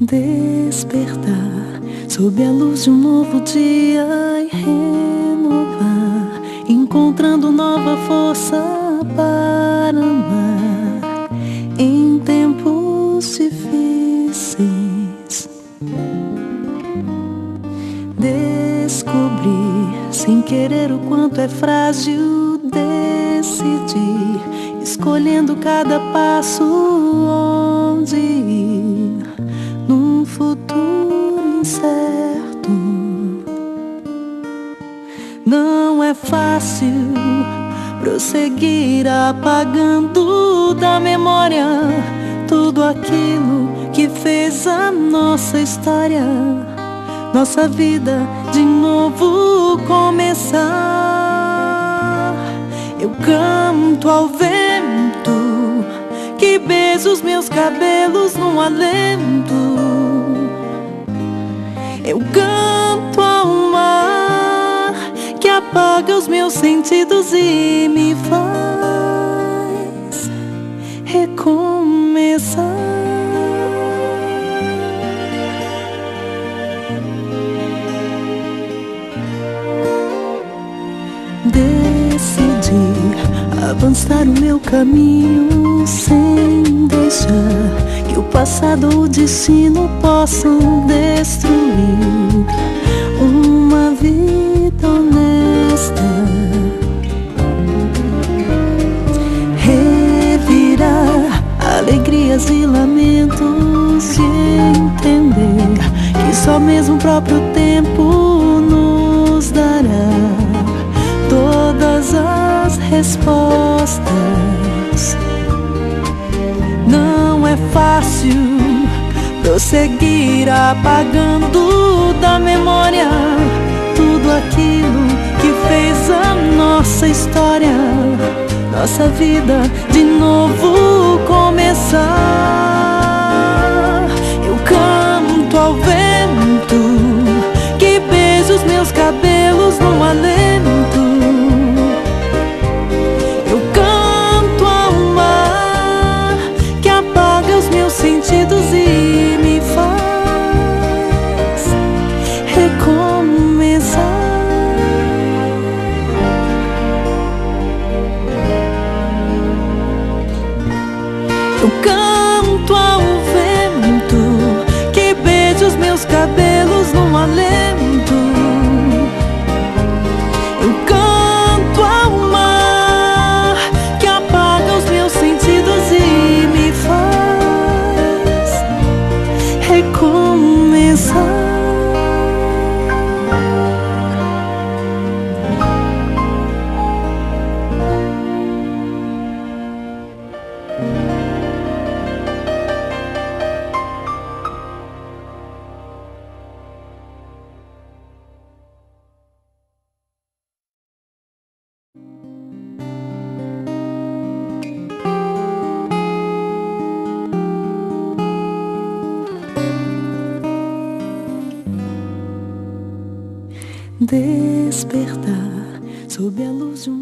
Despertar sob a luz de um novo dia e renovar, encontrando nova força para amar em tempos difíceis. Descobrir sem querer o quanto é frágil decidir, escolhendo cada passo onde ir num futuro incerto. Não é fácil prosseguir apagando da memória tudo aquilo que fez a nossa história, nossa vida de novo começar. Eu canto ao vento que beija os meus cabelos num alento. Eu canto ao mar que apaga os meus sentidos e me faz recomeçar. Decidi avançar o meu caminho sem deixar que o passado ou o destino possam destruir uma vida honesta. Revirar alegrias e lamentos e entender que só mesmo o próprio tempo nos dará todas as respostas. Não é fácil prosseguir apagando da memória tudo aquilo que fez a nossa história, nossa vida de novo começar. Eu canto ao vento que beija os meus cabelos num alento. Eu canto ao mar que apaga os meus sentidos e me faz recomeçar. Eu canto ao vento que beija os meus cabelos num alento. Eu canto ao mar que apaga os meus sentidos e me faz recomeçar. Despertar sob a luz de um